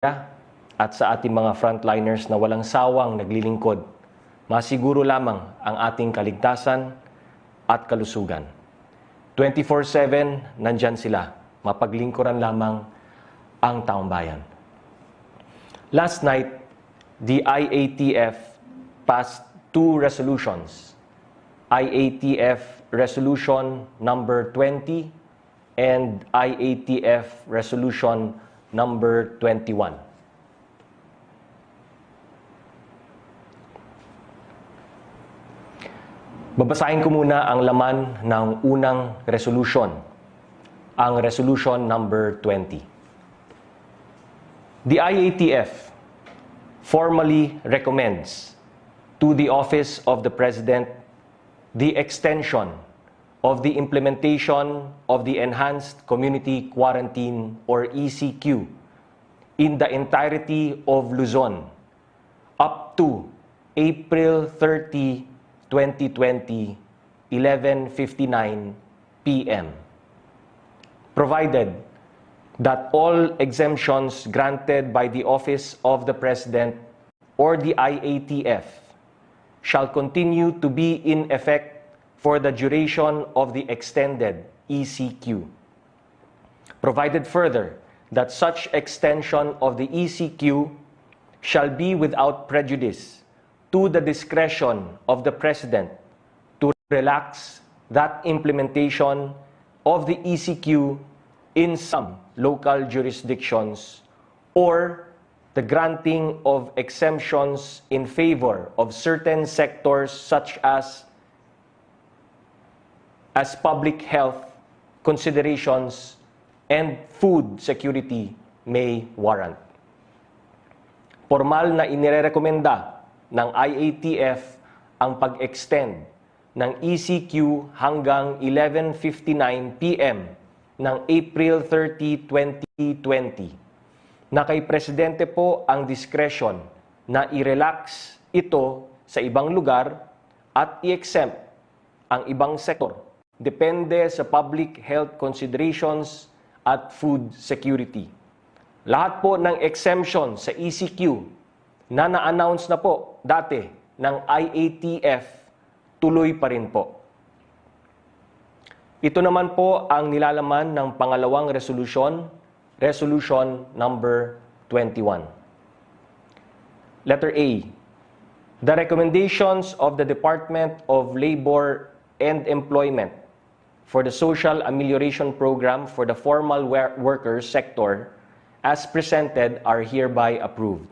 at sa ating mga frontliners na walang sawang naglilingkod, masiguro lamang ang ating kaligtasan at kalusugan. 24/7, nandyan sila. Mapaglingkuran lamang ang taong bayan. Last night, the IATF passed two resolutions. IATF Resolution number 20 and IATF Resolution number 21. Babasahin ko muna ang laman ng unang resolution, ang Resolution number 20. The IATF formally recommends to the Office of the President the extension of the implementation of the Enhanced Community Quarantine or ECQ in the entirety of Luzon up to April 30, 2020, 11:59 p.m. Provided that all exemptions granted by the Office of the President or the IATF shall continue to be in effect for the duration of the extended ECQ. Provided further that such extension of the ECQ shall be without prejudice to the discretion of the President to relax that implementation of the ECQ in some local jurisdictions or the granting of exemptions in favor of certain sectors such as public health considerations and food security may warrant. Formal na inirekomenda ng IATF ang pag-extend ng ECQ hanggang 11:59 p.m. ng April 30, 2020 na kay Presidente po ang discretion na i-relax ito sa ibang lugar at i-exempt ang ibang sektor depende sa public health considerations at food security. Lahat po ng exemption sa ECQ na na-announce na po dati ng IATF, tuloy pa rin po. Ito naman po ang nilalaman ng pangalawang resolution, Resolution number 21. Letter A. The recommendations of the Department of Labor and Employment for the Social Amelioration Program for the Formal Workers sector as presented are hereby approved.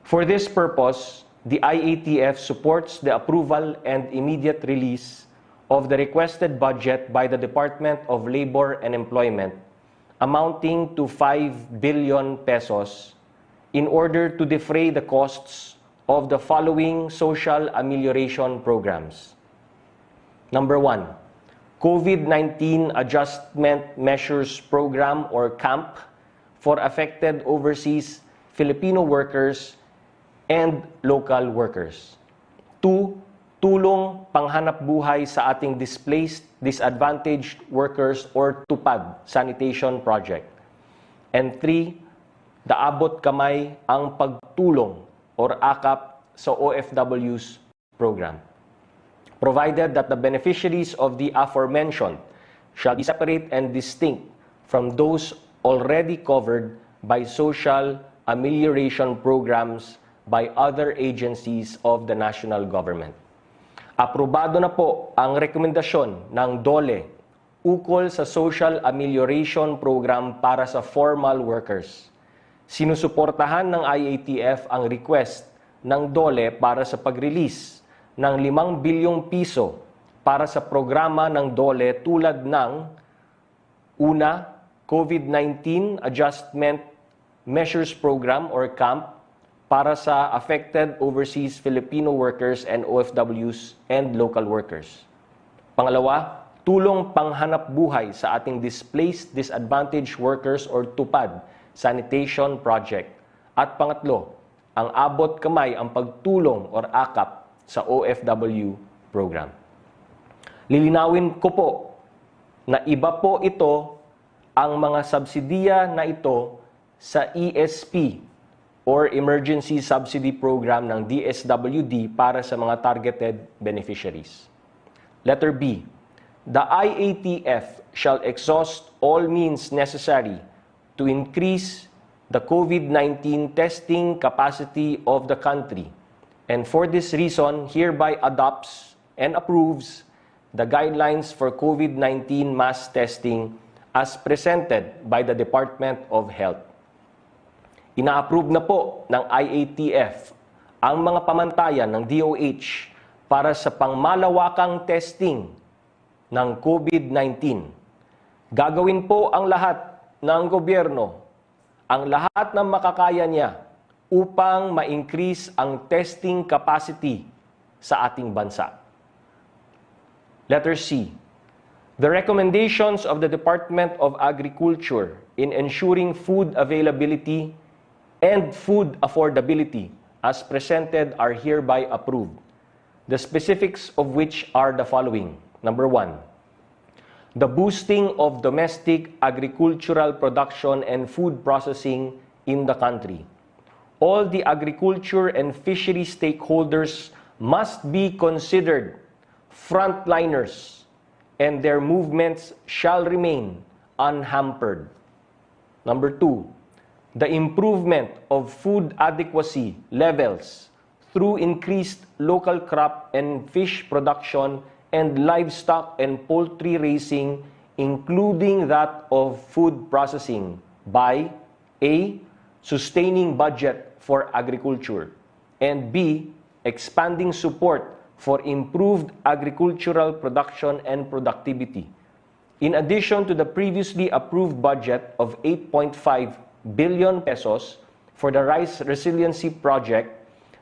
For this purpose, the IATF supports the approval and immediate release of the requested budget by the Department of Labor and Employment amounting to 5 billion pesos in order to defray the costs of the following social amelioration programs. Number 1, COVID-19 Adjustment Measures Program or CAMP for affected overseas Filipino workers and local workers. 2, tulong panghanap buhay sa ating displaced, disadvantaged workers or TUPAD Sanitation Project. And 3, the abot kamay ang pagtulong or AKAP sa OFWs program. Provided that the beneficiaries of the aforementioned shall be separate and distinct from those already covered by social amelioration programs by other agencies of the national government. Aprobado na po ang rekomendasyon ng DOLE ukol sa Social Amelioration Program para sa formal workers. Sinusuportahan ng IATF ang request ng DOLE para sa pag-release ng 5 bilyong piso para sa programa ng DOLE tulad ng una, COVID-19 Adjustment Measures Program or CAMP para sa affected overseas Filipino workers and OFWs and local workers. Pangalawa, tulong panghanap buhay sa ating displaced, disadvantaged workers or TUPAD Sanitation Project. At pangatlo, ang abot kamay ang pagtulong or AKAP sa OFW program. Lilinawin ko po na iba po ito ang mga subsidiya na ito sa ESP or Emergency Subsidy Program ng DSWD para sa mga targeted beneficiaries. Letter B. The IATF shall exhaust all means necessary to increase the COVID-19 testing capacity of the country, and for this reason hereby adopts and approves the guidelines for COVID-19 mass testing as presented by the Department of Health. Ina-approve na po ng IATF ang mga pamantayan ng DOH para sa pangmalawakang testing ng COVID-19. Gagawin po ang lahat ng gobyerno, ang lahat ng makakaya niya upang ma-increase ang testing capacity sa ating bansa. Letter C. The recommendations of the Department of Agriculture in ensuring food availability and food affordability as presented are hereby approved, the specifics of which are the following. Number 1, the boosting of domestic agricultural production and food processing in the country. All the agriculture and fishery stakeholders must be considered frontliners, and their movements shall remain unhampered. Number 2, the improvement of food adequacy levels through increased local crop and fish production and livestock and poultry raising, including that of food processing, by A. Sustaining budget for agriculture, and B. Expanding support for improved agricultural production and productivity. In addition to the previously approved budget of 8.5 billion pesos for the Rice Resiliency Project,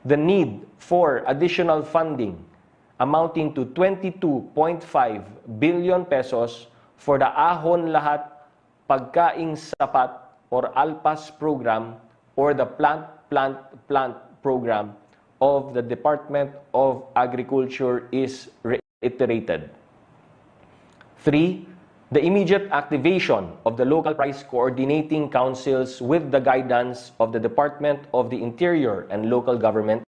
the need for additional funding amounting to 22.5 billion pesos for the Ahon Lahat Pagkaing Sapat or ALPAS program or the Plant program of the Department of Agriculture is reiterated. 3. The immediate activation of the local price coordinating councils with the guidance of the Department of the Interior and Local Government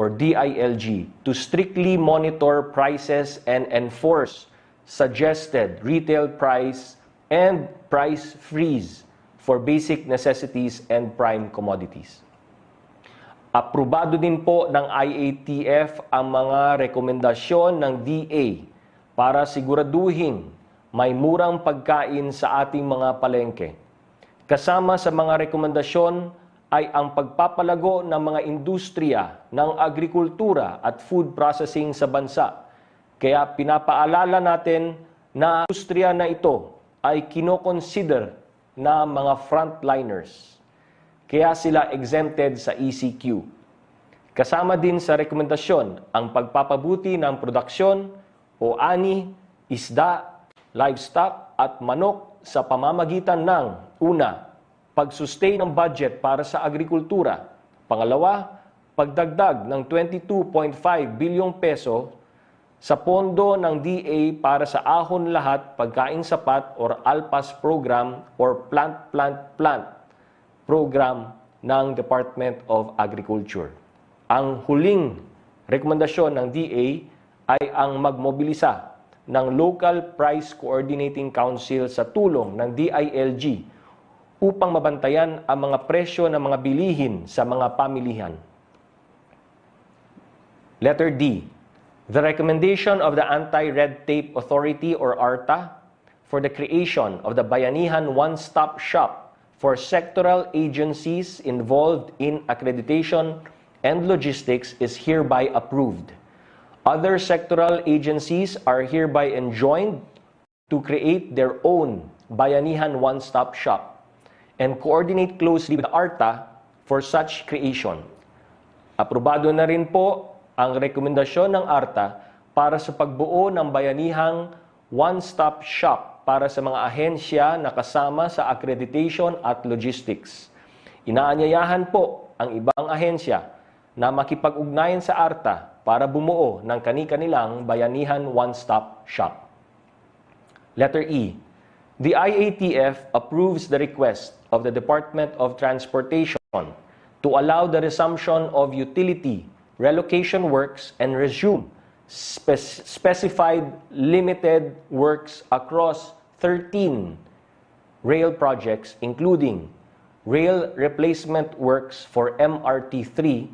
or DILG to strictly monitor prices and enforce suggested retail price and price freeze for basic necessities and prime commodities. Aprobado din po ng IATF ang mga rekomendasyon ng DA para siguraduhin may murang pagkain sa ating mga palengke. Kasama sa mga rekomendasyon ay ang pagpapalago ng mga industriya ng agrikultura at food processing sa bansa. Kaya pinapaalala natin na industriya na ito ay kinoconsider na mga frontliners. Kaya sila exempted sa ECQ. Kasama din sa rekomendasyon ang pagpapabuti ng produksyon o ani, isda, livestock at manok sa pamamagitan ng una, pag-sustain ng budget para sa agrikultura. Pangalawa, pagdagdag ng 22.5 bilyong peso sa pondo ng DA para sa Ahon Lahat Pagkaing Sapat or ALPAS program or Plant program ng Department of Agriculture. Ang huling rekomendasyon ng DA ay ang magmobilisa ng Local Price Coordinating Council sa tulong ng DILG upang mabantayan ang mga presyo ng mga bilihin sa mga pamilihan. Letter D. The recommendation of the Anti-Red Tape Authority or ARTA for the creation of the Bayanihan One-Stop Shop for sectoral agencies involved in accreditation and logistics is hereby approved. Other sectoral agencies are hereby enjoined to create their own Bayanihan One-Stop Shop and coordinate closely with the ARTA for such creation. Aprobado na rin po ang rekomendasyon ng ARTA para sa pagbuo ng Bayanihang One-Stop Shop para sa mga ahensya na kasama sa accreditation at logistics. Inaanyayahan po ang ibang ahensya na makipag-ugnayan sa ARTA para bumuo ng kani-kanilang Bayanihan One-Stop Shop. Letter E. The IATF approves the request of the Department of Transportation to allow the resumption of utility relocation works and resume specified limited works across 13 rail projects, including rail replacement works for MRT-3,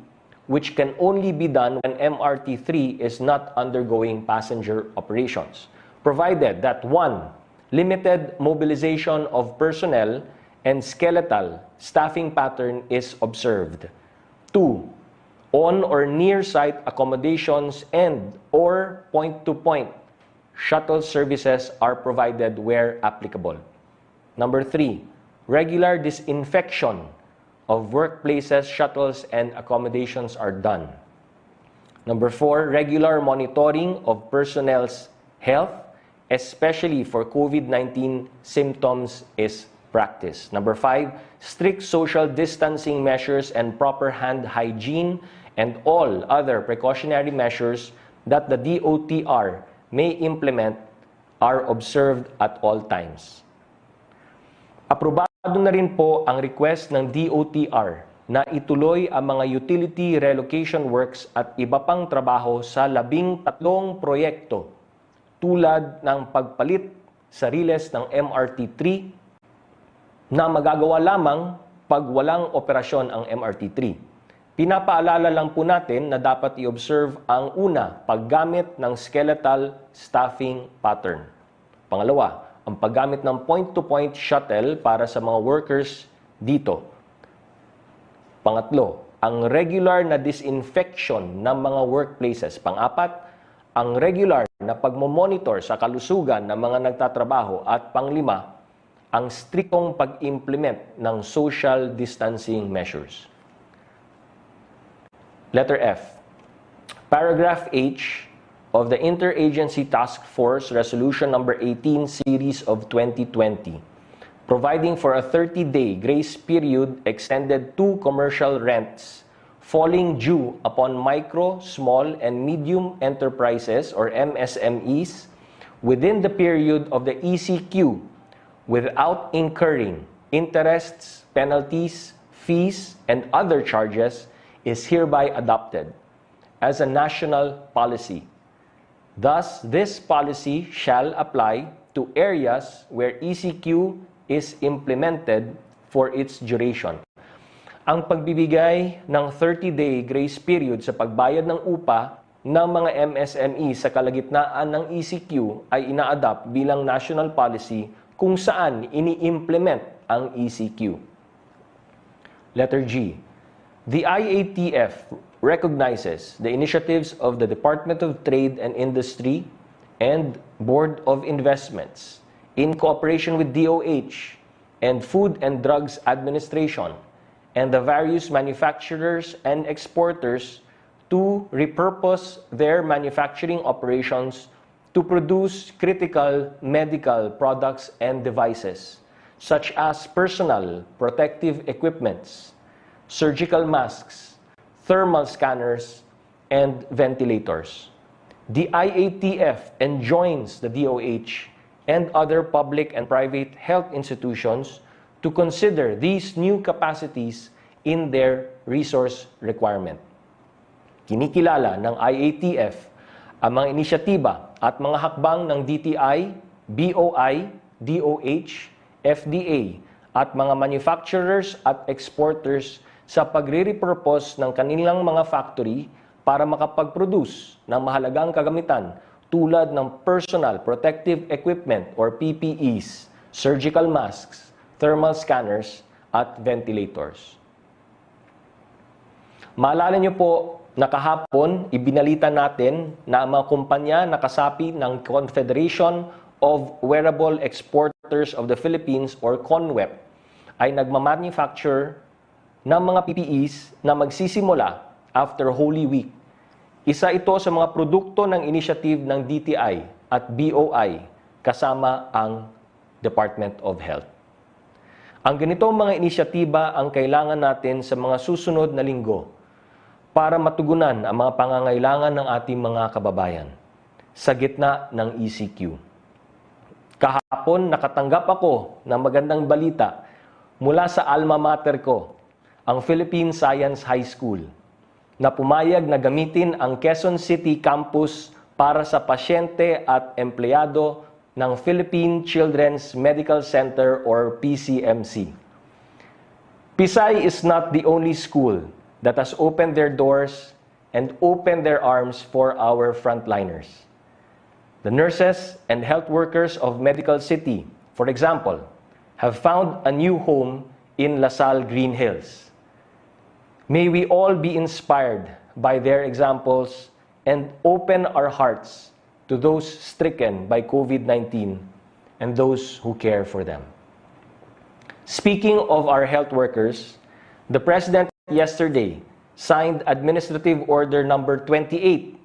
which can only be done when MRT-3 is not undergoing passenger operations, provided that 1. Limited mobilization of personnel and skeletal staffing pattern is observed. 2. On or near site accommodations and or point-to-point shuttle services are provided where applicable. Number 3. Regular disinfection of workplaces, shuttles, and accommodations are done. Number 4. Regular monitoring of personnel's health, especially for COVID-19 symptoms, is practiced. Number 5. Strict social distancing measures and proper hand hygiene and all other precautionary measures that the DOTR may implement are observed at all times. Aprobado na rin po ang request ng DOTR na ituloy ang mga utility relocation works at iba pang trabaho sa 13 proyekto tulad ng pagpalit sa riles ng MRT-3 na magagawa lamang pag walang operasyon ang MRT-3. Pinapaalala lang po natin na dapat i-observe ang una, paggamit ng skeletal staffing pattern. Pangalawa, ang paggamit ng point-to-point shuttle para sa mga workers dito. Pangatlo, ang regular na disinfection ng mga workplaces. Pang-apat, ang regular na pagmomonitor sa kalusugan ng mga nagtatrabaho. At panglima, ang striktong pag-implement ng social distancing measures. Letter F. Paragraph H of the Interagency Task Force Resolution Number 18 Series of 2020, providing for a 30-day grace period extended to commercial rents falling due upon micro, small, and medium enterprises or MSMEs within the period of the ECQ without incurring interests, penalties, fees, and other charges is hereby adopted as a national policy. Thus, this policy shall apply to areas where ECQ is implemented for its duration. Ang pagbibigay ng 30-day grace period sa pagbayad ng upa ng mga MSME sa kalagitnaan ng ECQ ay ina-adopt bilang national policy kung saan ini-implement ang ECQ. Letter G. The IATF recognizes the initiatives of the Department of Trade and Industry and Board of Investments in cooperation with DOH and Food and Drugs Administration and the various manufacturers and exporters to repurpose their manufacturing operations to produce critical medical products and devices such as personal protective equipments, surgical masks, thermal scanners, and ventilators. The IATF enjoins the DOH and other public and private health institutions to consider these new capacities in their resource requirement. Kinikilala ng IATF ang mga inisyatiba at mga hakbang ng DTI, BOI, DOH, FDA at mga manufacturers at exporters sa pagre-repurpose ng kanilang mga factory para makapag-produce ng mahalagang kagamitan tulad ng personal protective equipment or PPEs, surgical masks, thermal scanners, at ventilators. Maalala niyo po na kahapon, ibinalita natin na ang mga kumpanya na kasapi ng Confederation of Wearable Exporters of the Philippines or CONWEP ay nagmamanufacture ng mga PPEs na magsisimula after Holy Week. Isa ito sa mga produkto ng initiative ng DTI at BOI kasama ang Department of Health. Ang ganitong mga inisyatiba ang kailangan natin sa mga susunod na linggo para matugunan ang mga pangangailangan ng ating mga kababayan sa gitna ng ECQ. Kahapon, nakatanggap ako ng magandang balita mula sa alma mater ko, ang Philippine Science High School, na pumayag na gamitin ang Quezon City campus para sa pasyente at empleyado ng Philippine Children's Medical Center or PCMC. Pisay is not the only school that has opened their doors and opened their arms for our frontliners. The nurses and health workers of Medical City, for example, have found a new home in LaSalle Green Hills. May we all be inspired by their examples and open our hearts to those stricken by COVID-19 and those who care for them. Speaking of our health workers, the President yesterday signed Administrative Order Number 28,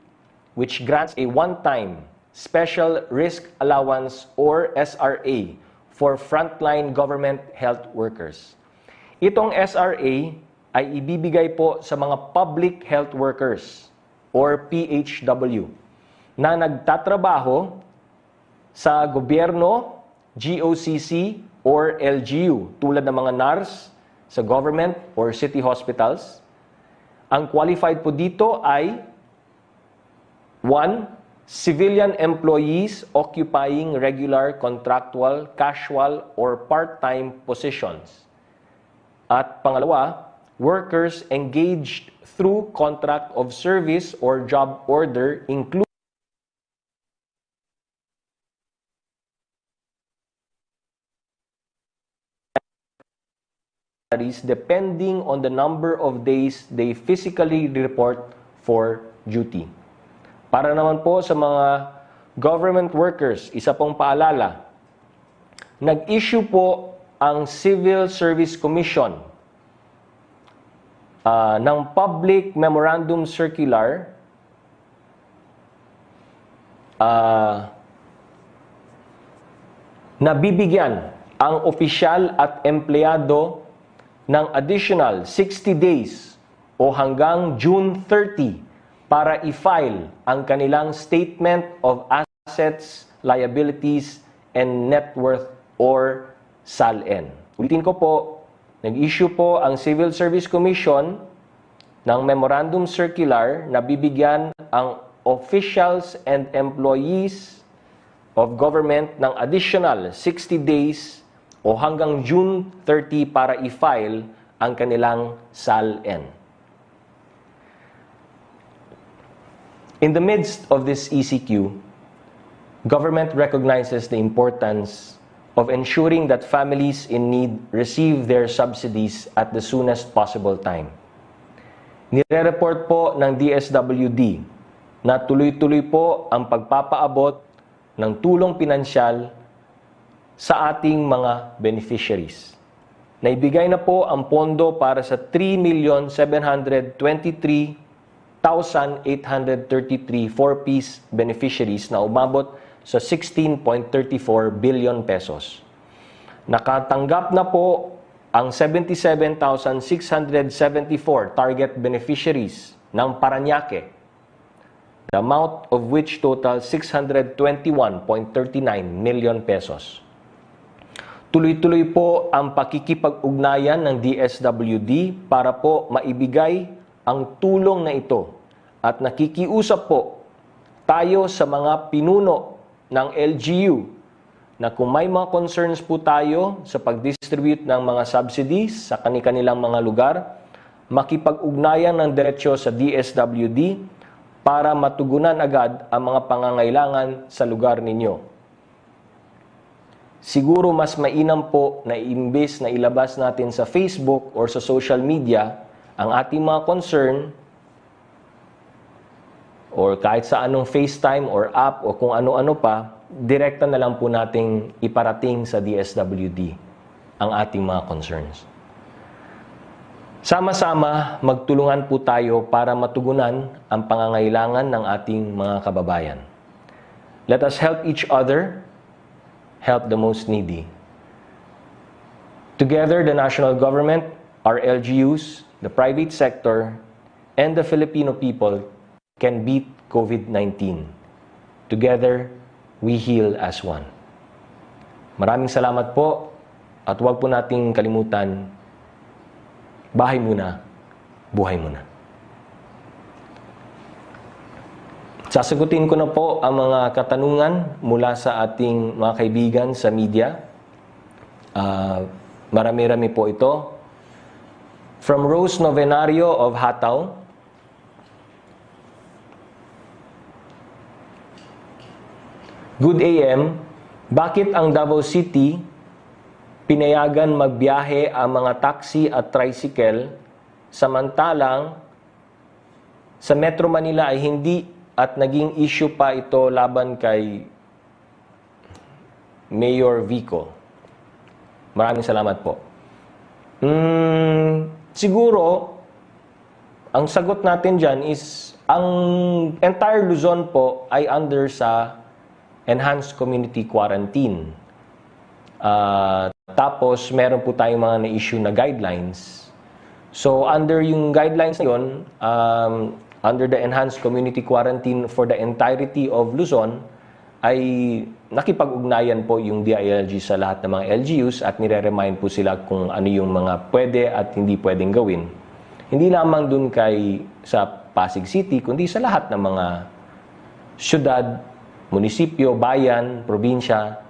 which grants a one-time Special Risk Allowance or SRA for frontline government health workers. Itong SRA ay ibibigay po sa mga public health workers or PHW na nagtatrabaho sa gobyerno, GOCC, or LGU, tulad ng mga NARS sa government or city hospitals. Ang qualified po dito ay 1. Civilian employees occupying regular, contractual, casual, or part-time positions. At pangalawa, workers engaged through contract of service or job order including depending on the number of days they physically report for duty. Para naman po sa mga government workers, isa pong paalala, nag-issue po ang Civil Service Commission ng Public Memorandum Circular na bibigyan ang opisyal at empleyado ng additional 60 days o hanggang June 30 para i-file ang kanilang Statement of Assets, Liabilities, and Net Worth or SALN. Ulitin ko po, nag-issue po ang Civil Service Commission ng Memorandum Circular na bibigyan ang officials and employees of government ng additional 60 days o hanggang June 30 para i-file ang kanilang SALN. In the midst of this ECQ, government recognizes the importance of ensuring that families in need receive their subsidies at the soonest possible time. Nire-report po ng DSWD na tuloy-tuloy po ang pagpapaabot ng tulong pinansyal sa ating mga beneficiaries. Naibigay na po ang pondo para sa 3,723,833 4-piece beneficiaries na umabot sa 16.34 billion pesos. Nakatanggap na po ang 77,674 target beneficiaries ng Parañaque, the amount of which total 621.39 million pesos. Tuloy-tuloy po ang pakikipag-ugnayan ng DSWD para po maibigay ang tulong na ito at nakikiusap po tayo sa mga pinuno ng LGU na kung may mga concerns po tayo sa pag-distribute ng mga subsidies sa kanilang mga lugar, makipag-ugnayan ng diretsyo sa DSWD para matugunan agad ang mga pangangailangan sa lugar ninyo. Siguro mas mainam po na imbes na ilabas natin sa Facebook or sa social media ang ating mga concern or kahit sa anong FaceTime or app o kung ano-ano pa, direkta na lang po nating iparating sa DSWD ang ating mga concerns. Sama-sama, magtulungan po tayo para matugunan ang pangangailangan ng ating mga kababayan. Let us help each other, help the most needy. Together, the national government, our LGUs, the private sector, and the Filipino people can beat COVID-19. Together, we heal as one. Maraming salamat po. At huwag po nating kalimutan, bahay muna, buhay muna. Sasagutin ko na po ang mga katanungan mula sa ating mga kaibigan sa media. Marami-rami po ito. From Rose Novenario of Hataw. Good AM, bakit ang Davao City pinayagan magbiyahe ang mga taxi at tricycle samantalang sa Metro Manila ay hindi at naging issue pa ito laban kay Mayor Vico? Maraming salamat po. Siguro, ang sagot natin dyan is ang entire Luzon po ay under sa enhanced community quarantine. Tapos, meron po tayong mga na-issue na guidelines. So, under yung guidelines na yun, under the enhanced community quarantine for the entirety of Luzon, ay nakipag-ugnayan po yung DILG sa lahat ng mga LGUs at nire-remind po sila kung ano yung mga pwede at hindi pwedeng gawin. Hindi lamang dun sa Pasig City, kundi sa lahat ng mga syudad, munisipyo, bayan, probinsya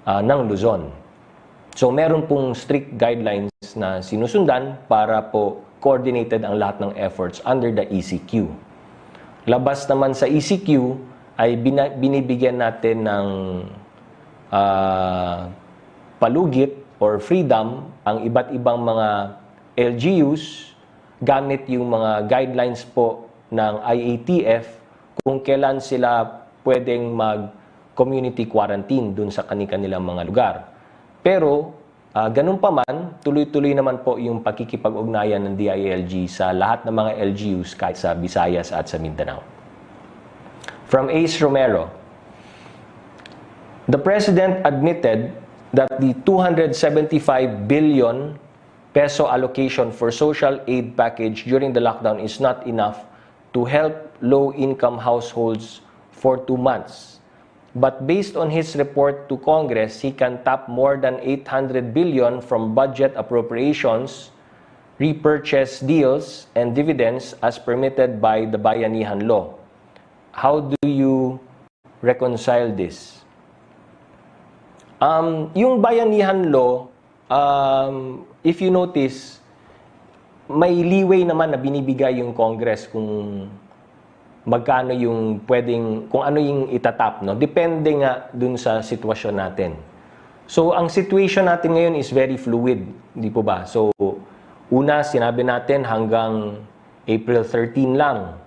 ng Luzon. So, meron pong strict guidelines na sinusundan para po coordinated ang lahat ng efforts under the ECQ. Labas naman sa ECQ, ay binibigyan natin ng palugit or freedom ang iba't ibang mga LGUs gamit yung mga guidelines po ng IATF kung kailan sila pwedeng mag-community quarantine dun sa kanilang mga lugar. Pero, ganun pa man, tuloy-tuloy naman po yung pakikipag-ugnayan ng DILG sa lahat ng mga LGUs kahit sa Visayas at sa Mindanao. From Ace Romero, the President admitted that the 275 billion peso allocation for social aid package during the lockdown is not enough to help low-income households for 2 months. But based on his report to Congress, he can tap more than 800 billion from budget appropriations, repurchase deals, and dividends as permitted by the Bayanihan Law. How do you reconcile this? Yung Bayanihan Law, if you notice, may leeway naman na binibigay yung Congress kung magkano yung pwedeng, kung ano yung itatap, no? Depende nga dun sa sitwasyon natin. So, ang situation natin ngayon is very fluid, di po ba? So, una, sinabi natin hanggang April 13 lang.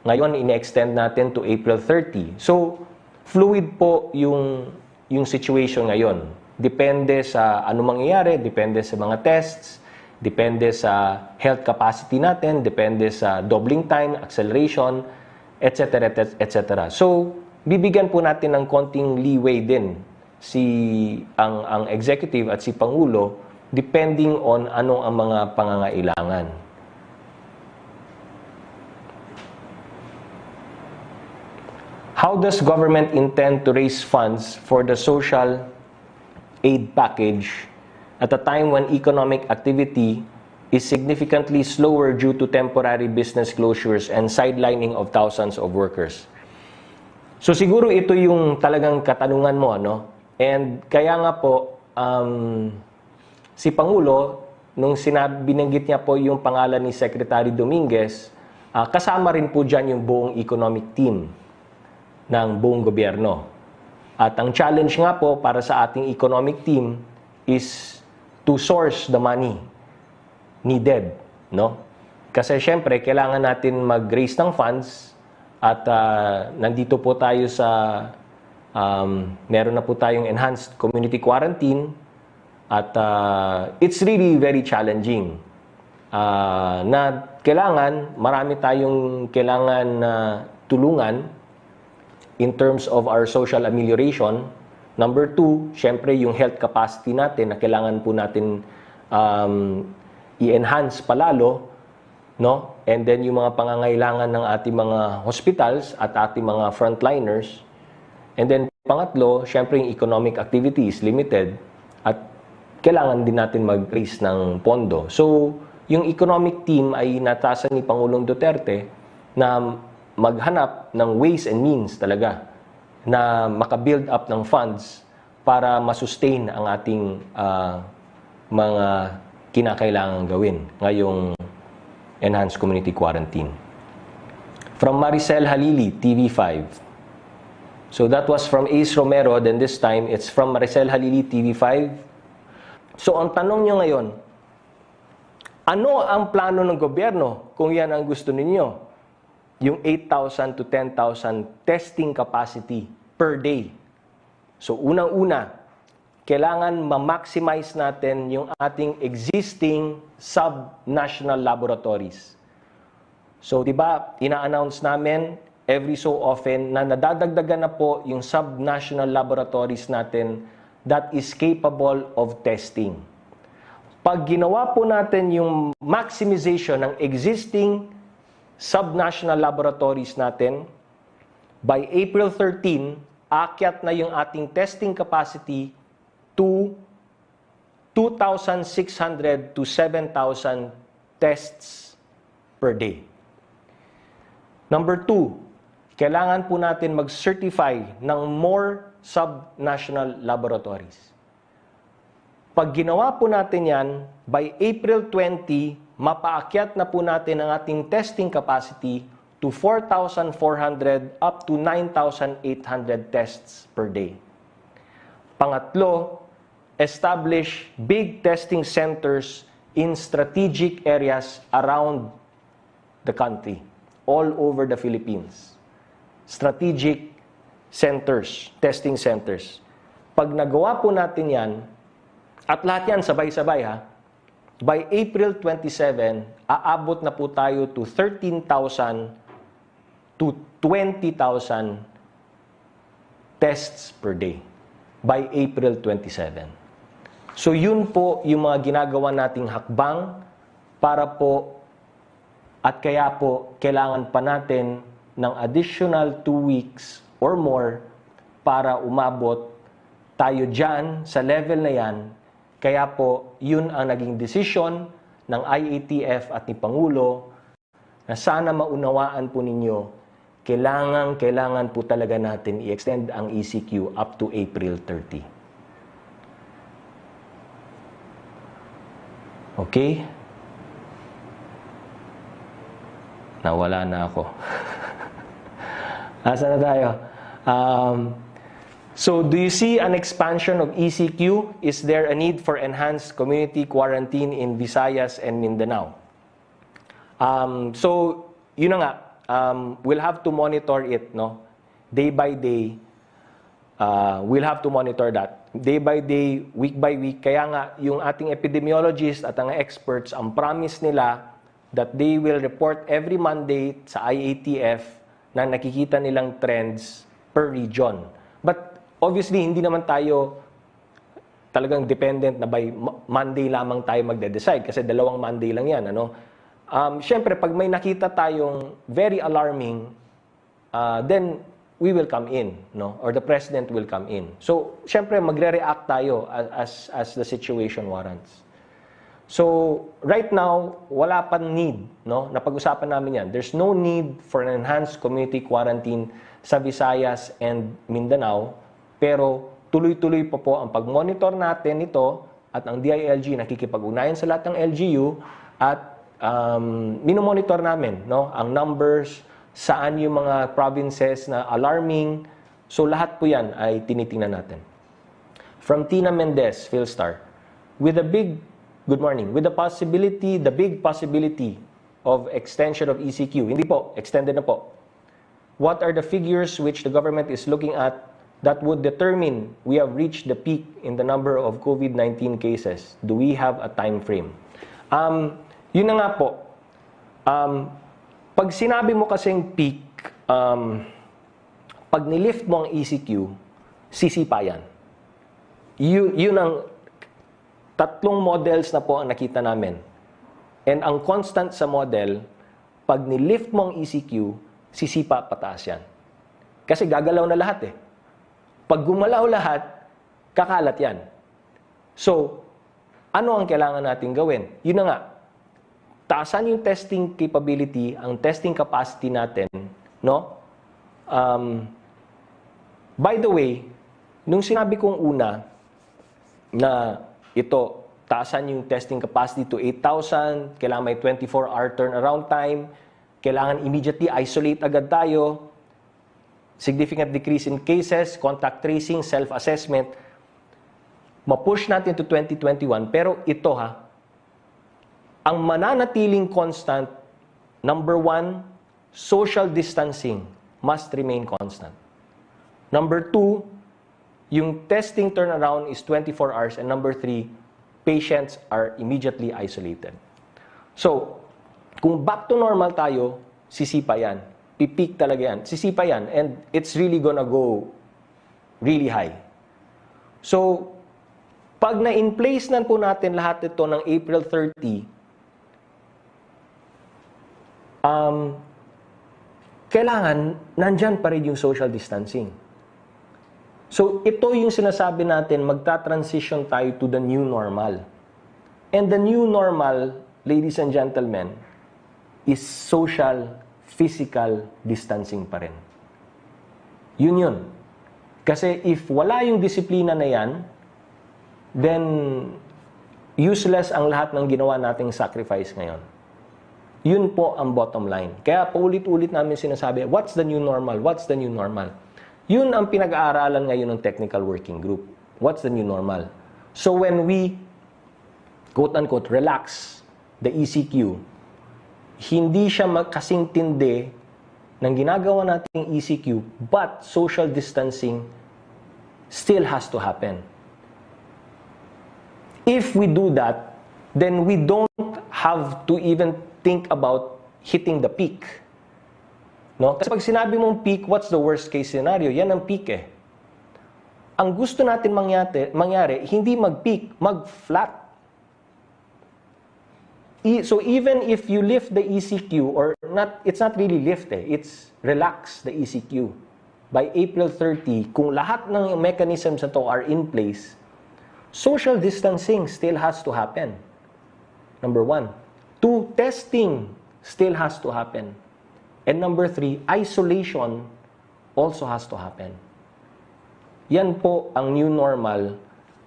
Ngayon, ine-extend natin to April 30. So, fluid po yung situation ngayon. Depende sa ano mangyayari, depende sa mga tests, depende sa health capacity natin, depende sa doubling time, acceleration, etc. etc. So, bibigyan po natin ng konting leeway din ang executive at si Pangulo depending on ano ang mga pangangailangan. How does government intend to raise funds for the social aid package at a time when economic activity is significantly slower due to temporary business closures and sidelining of thousands of workers? So siguro ito yung talagang katanungan mo, ano? And kaya nga po, si Pangulo, nung binanggit niya po yung pangalan ni Secretary Dominguez, kasama rin po dyan yung buong economic team ng buong gobyerno. At ang challenge nga po para sa ating economic team is to source the money needed, no? Kasi syempre, kailangan natin mag-raise ng funds at nandito po tayo sa meron na po tayong enhanced community quarantine at it's really very challenging na marami tayong kailangan tulungan in terms of our social amelioration. Number 2, syempre yung health capacity natin na kailangan po natin i-enhance palalo, no? And then yung mga pangangailangan ng ating mga hospitals at ating mga frontliners. And then pangatlo, syempre yung economic activity is limited. At kailangan din natin mag-raise ng pondo. So, yung economic team ay natasan ni Pangulong Duterte na maghanap ng ways and means talaga na makabuild up ng funds para masustain ang ating mga kinakailangan gawin ngayong enhanced community quarantine. From Maricel Halili, TV5. So that was from Ace Romero, then this time it's from Maricel Halili, TV5. So ang tanong nyo ngayon, ano ang plano ng gobyerno kung yan ang gusto ninyo? Yung 8,000 to 10,000 testing capacity per day. So unang-una, kailangan ma-maximize natin yung ating existing sub-national laboratories. So, di ba, ina-announce namin every so often na nadadagdagan na po yung sub-national laboratories natin that is capable of testing. Pag ginawa po natin yung maximization ng existing sub-national laboratories natin, by April 13, aakyat na yung ating testing capacity to 2,600 to 7,000 tests per day. Number 2, kailangan po natin mag-certify ng more sub-national laboratories. Pag ginawa po natin yan, by April 20, mapaakyat na po natin ang ating testing capacity to 4,400 up to 9,800 tests per day. Pangatlo, establish big testing centers in strategic areas around the country, all over the Philippines. Strategic centers, testing centers. Pag nagawa po natin yan, at lahat yan sabay-sabay ha, by April 27, aabot na po tayo to 13,000 to 20,000 tests per day by April 27. So yun po yung mga ginagawa nating hakbang para po at kaya po kailangan pa natin ng additional 2 weeks or more para umabot tayo dyan sa level na yan. Kaya po yun ang naging desisyon ng IATF at ni Pangulo na sana maunawaan po ninyo, kailangan po talaga natin i-extend ang ECQ up to April 30. Okay? Nawala na ako. Asa na tayo? So, do you see an expansion of ECQ? Is there a need for enhanced community quarantine in Visayas and Mindanao? So, yun na nga. We'll have to monitor it, no? Day by day. We'll have to monitor that. Day by day, week by week. Kaya nga, yung ating epidemiologists at ang experts, ang promise nila that they will report every Monday sa IATF na nakikita nilang trends per region. But obviously, hindi naman tayo talagang dependent na by Monday lamang tayo magde-decide kasi 2 Monday lang yan. Ano? Siyempre, pag may nakita tayong very alarming, then we will come in, no? Or the President will come in. So, siyempre, magre-react tayo as the situation warrants. So, right now, wala pa need, no? Napag-usapan namin yan. There's no need for an enhanced community quarantine sa Visayas and Mindanao, pero tuloy-tuloy pa po ang pag-monitor natin ito at ang DILG nakikipag-ugnayan sa lahat ng LGU at minomonitor namin, no? Ang numbers, saan yung mga provinces na alarming. So, lahat po yan ay tinitingnan natin. From Tina Mendez, Philstar, good morning. With the big possibility of extension of ECQ, hindi po, extended na po. What are the figures which the government is looking at that would determine we have reached the peak in the number of COVID-19 cases? Do we have a time frame? Yun na nga po. Pag sinabi mo kasing peak, pag nilift mo ang ECQ, sisipa yan. Yun ang 3 models na po ang nakita namin. And ang constant sa model, pag nilift mo ang ECQ, sisipa pataas yan. Kasi gagalaw na lahat eh. Pag gumalaw lahat, kakalat yan. So, Ano ang kailangan natin gawin? Yun na nga, taasan yung testing capability, ang testing capacity natin, no? By the way, nung sinabi kong una na ito, taasan yung testing capacity to 8,000, kailangan may 24-hour turnaround time, kailangan immediately isolate agad tayo, significant decrease in cases, contact tracing, self-assessment, ma-push natin to 2021. Pero ito ang mananatiling constant, number 1, social distancing must remain constant. Number 2, yung testing turnaround is 24 hours. And number 3, patients are immediately isolated. So, kung back to normal tayo, sisipa yan. Pipik talaga yan. Sisipa yan. And it's really gonna go really high. So, pag na-in place na po natin lahat ito ng April 30, kailangan nandyan pa rin yung social distancing. So, ito yung sinasabi natin, magta-transition tayo to the new normal. And the new normal, ladies and gentlemen, is social, physical distancing pa rin. Yun. Kasi if wala yung disiplina na yan, then useless ang lahat ng ginawa nating sacrifice ngayon. Yun po ang bottom line. Kaya paulit-ulit namin sinasabi, what's the new normal? What's the new normal? Yun ang pinag-aaralan ngayon ng technical working group. What's the new normal? So when we, quote-unquote, relax the ECQ, hindi siya kasing tindi ng ginagawa nating ECQ, but social distancing still has to happen. If we do that, then we don't have to even think about hitting the peak. No? Kasi pag sinabi mong peak, what's the worst case scenario? Yan ang peak eh. Ang gusto natin mangyari, hindi mag-peak, mag-flat. So even if you lift the ECQ, or not, it's not really lift eh, it's relax the ECQ. By April 30, kung lahat ng mechanisms na to are in place, social distancing still has to happen. Number 1. 2, testing still has to happen. And number 3, isolation also has to happen. Yan po ang new normal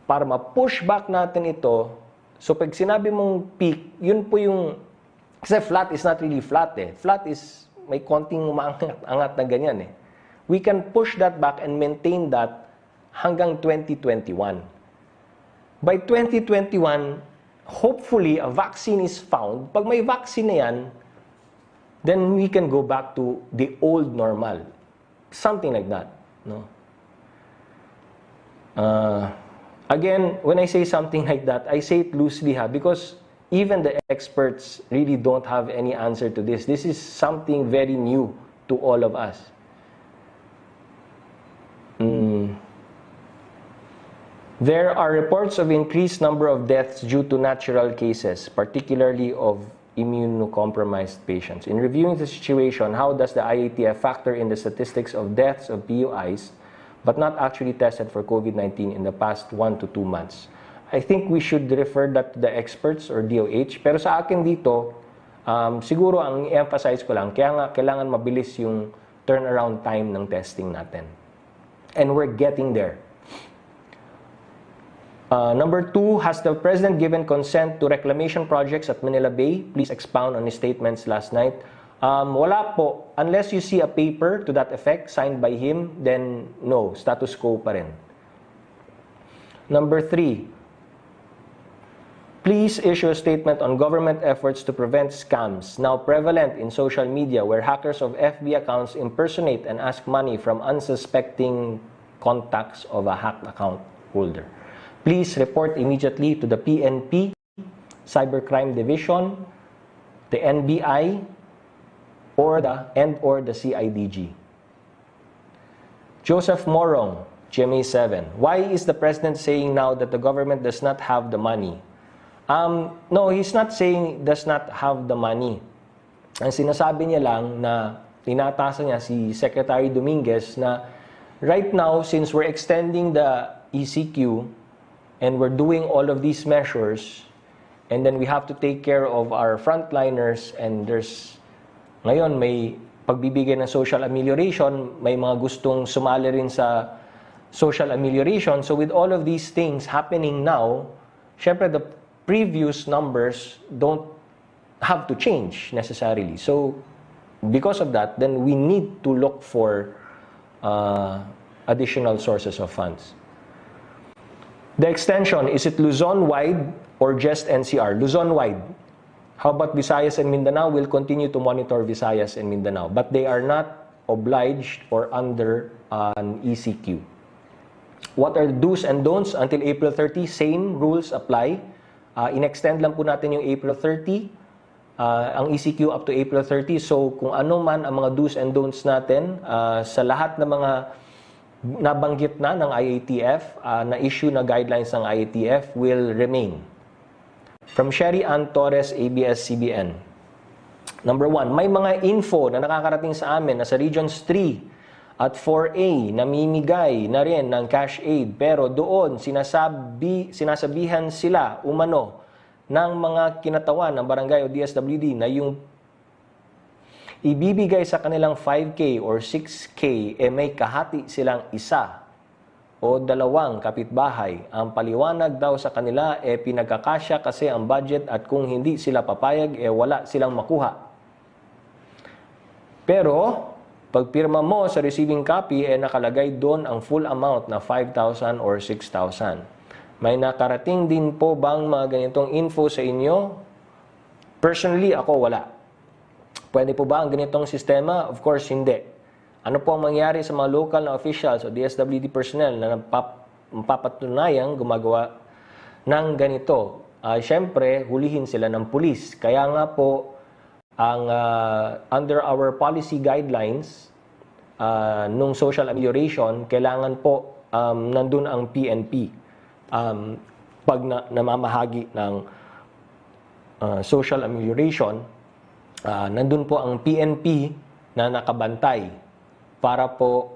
para ma-push back natin ito. So pag sinabi mong peak, yun po yung, kasi flat is not really flat eh. Flat is may konting umaangat na ganyan eh. We can push that back and maintain that hanggang 2021. By 2021, hopefully a vaccine is found. Pag may vaccine na yan, then we can go back to the old normal. Something like that. No? Again, when I say something like that, I say it loosely because even the experts really don't have any answer to this. This is something very new to all of us. There are reports of increased number of deaths due to natural cases, particularly of immunocompromised patients. In reviewing the situation, how does the IATF factor in the statistics of deaths of PUIs but not actually tested for COVID-19 in the past 1 to 2 months? I think we should refer that to the experts or DOH. Pero sa akin dito, siguro ang i-emphasize ko lang, kaya nga kailangan mabilis yung turnaround time ng testing natin. And we're getting there. Number 2, has the President given consent to reclamation projects at Manila Bay? Please expound on his statements last night. Wala po. Unless you see a paper to that effect signed by him, then no, status quo pa rin. Number 3, please issue a statement on government efforts to prevent scams now prevalent in social media where hackers of FB accounts impersonate and ask money from unsuspecting contacts of a hacked account holder. Please report immediately to the PNP, Cybercrime Division, the NBI, or the CIDG. Joseph Morong, GMA 7. Why is the President saying now that the government does not have the money? No, he's not saying does not have the money. Ang sinasabi niya lang na tinatasan niya si Secretary Dominguez na right now, since we're extending the ECQ, and we're doing all of these measures, and then we have to take care of our frontliners, and ngayon may pagbibigay ng social amelioration, may mga gustong sumali rin sa social amelioration. So with all of these things happening now, syempre the previous numbers don't have to change necessarily. So because of that, then we need to look for additional sources of funds. The extension, is it Luzon-wide or just NCR? Luzon-wide. How about Visayas and Mindanao? We'll continue to monitor Visayas and Mindanao, but they are not obliged or under an ECQ. What are the do's and don'ts until April 30? Same rules apply. In-extend lang po natin yung April 30, ang ECQ up to April 30. So kung ano man ang mga do's and don'ts natin, sa lahat ng mga nabanggit na ng IATF, na issue na guidelines ng IATF will remain. From Sherry Ann Torres, ABS-CBN. Number 1, may mga info na nakakarating sa amin na sa Regions 3 at 4A namimigay na rin ng cash aid, pero doon sinasabihan sila umano ng mga kinatawan ng barangay o DSWD na yung ibibigay sa kanilang 5K or 6K may kahati silang isa o dalawang kapitbahay. Ang paliwanag daw sa kanila pinagkakasya kasi ang budget at kung hindi sila papayag wala silang makuha. Pero pag pirma mo sa receiving copy nakalagay doon ang full amount na 5,000 or 6,000. May nakarating din po bang mga ganitong info sa inyo? Personally, ako wala. Pwede po ba ang ganitong sistema? Of course, hindi. Ano po ang mangyari sa mga local na officials o DSWD personnel na papatunayang gumagawa ng ganito? Siyempre, hulihin sila ng pulis. Kaya nga po, under our policy guidelines, nung social amelioration, kailangan po nandun ang PNP. Pag namamahagi ng social amelioration, nandun po ang PNP na nakabantay para po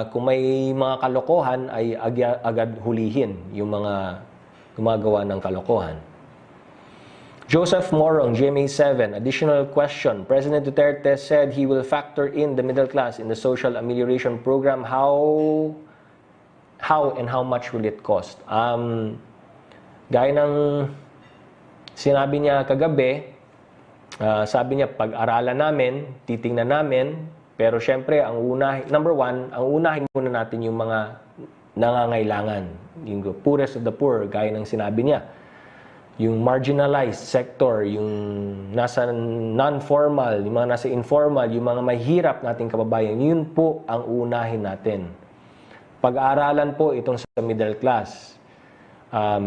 kung may mga kalokohan ay agad hulihin yung mga gumagawa ng kalokohan. Joseph Morong, GMA7, additional question. President Duterte said he will factor in the middle class in the social amelioration program. How and how much will it cost? Gaya ng sinabi niya kagabi, sabi niya, pag-aralan namin, titingnan namin, pero syempre, number one, ang unahin muna natin yung mga nangangailangan. Yung poorest of the poor, gaya ng sinabi niya. Yung marginalized sector, yung nasa non-formal, yung mga nasa informal, yung mga mahirap nating kababayan, yun po ang unahin natin. Pag-aaralan po itong sa middle class.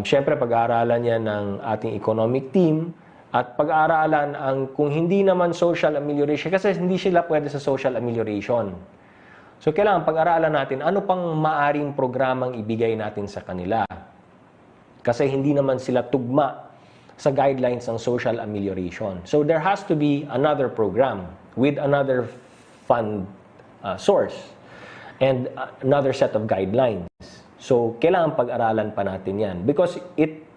Syempre, pag-aaralan niya ng ating economic team, at pag-aaralan ang kung hindi naman social amelioration, kasi hindi sila pwede sa social amelioration. So, kailangan pag-aaralan natin ano pang maaring programang ibigay natin sa kanila. Kasi hindi naman sila tugma sa guidelines ng social amelioration. So, there has to be another program with another fund source and another set of guidelines. So, kailangan pag-aralan pa natin yan. Because it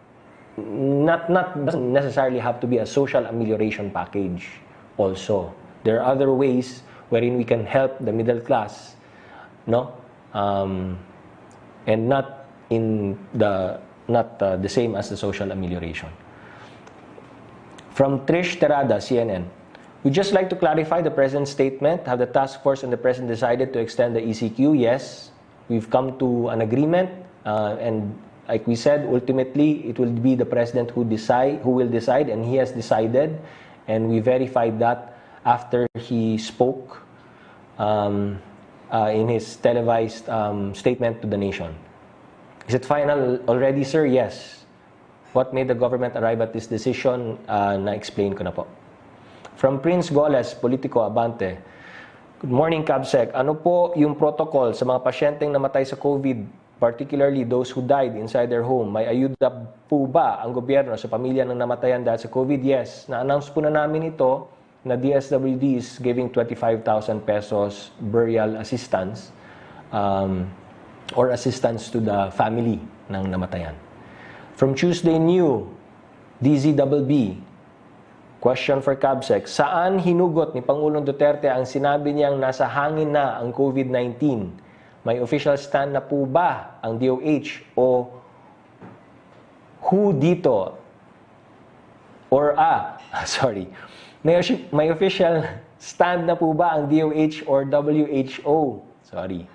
doesn't necessarily have to be a social amelioration package also. There are other ways wherein we can help the middle class, no? And not the same as the social amelioration. From Trish Terada, CNN. We'd just like to clarify the President's statement. Have the task force and the President decided to extend the ECQ? Yes. We've come to an agreement and like we said, ultimately, it will be the President who will decide, and he has decided, and we verified that after he spoke in his televised statement to the nation. Is it final already, sir? Yes. What made the government arrive at this decision? Na-explain ko na po. From Prince Goles, Politico, Abante. Good morning, Cabsec. Ano po yung protocol sa mga pasyenteng namatay sa COVID, particularly those who died inside their home? May ayuda po ba ang gobyerno sa pamilya ng namatayan dahil sa COVID? Yes. Na-announce po na namin ito na DSWD is giving 25,000 pesos burial assistance or assistance to the family ng namatayan. From Tuesday New, DZBB, question for Cabsec, saan hinugot ni Pangulong Duterte ang sinabi niyang nasa hangin na ang COVID-19? May official stand na po ba ang DOH o who dito? Or sorry, may official stand na po ba ang DOH or WHO? Sorry.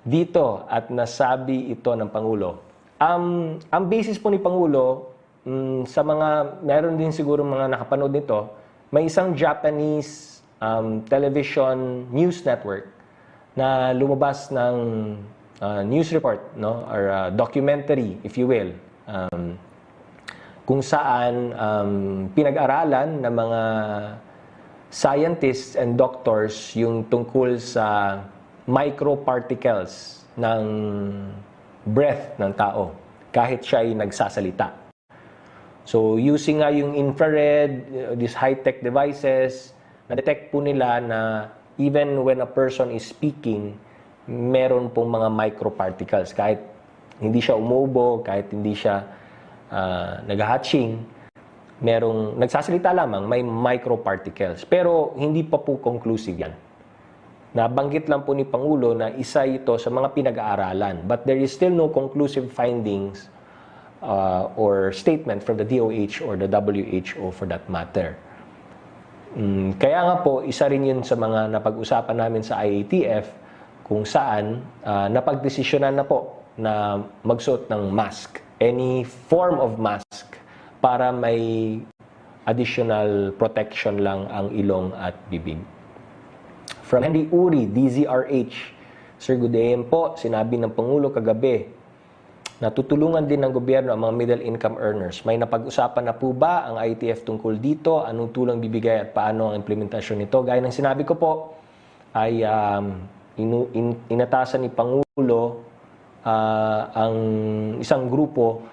Dito at nasabi ito ng Pangulo. Ang basis po ni Pangulo, sa mga, meron din siguro mga nakapanood nito, may isang Japanese television news network na lumabas ng news report, no, or documentary, if you will, kung saan pinag-aralan ng mga scientists and doctors yung tungkol sa microparticles ng breath ng tao kahit siya ay nagsasalita. So using nga yung infrared, these high-tech devices, na-detect po nila na even when a person is speaking, meron pong mga microparticles. Kahit hindi siya umubo, kahit hindi siya nag-hatching, merong nagsasalita lamang, may microparticles. Pero hindi pa po conclusive yan. Nabanggit lang po ni Pangulo na isa ito sa mga pinag-aaralan. But there is still no conclusive findings or statement from the DOH or the WHO for that matter. Kaya nga po, isa rin yun sa mga napag-usapan namin sa IATF kung saan napagdesisyonan na po na magsuot ng mask. Any form of mask para may additional protection lang ang ilong at bibig. From Henry Uri, DZRH, Sir, good day po, sinabi ng Pangulo kagabi, natutulungan din ng gobyerno ang mga middle income earners. May napag-usapan na po ba ang IATF tungkol dito? Anong tulong bibigay at paano ang implementasyon nito? Gaya ng sinabi ko po, ay inatasan ni Pangulo ang isang grupo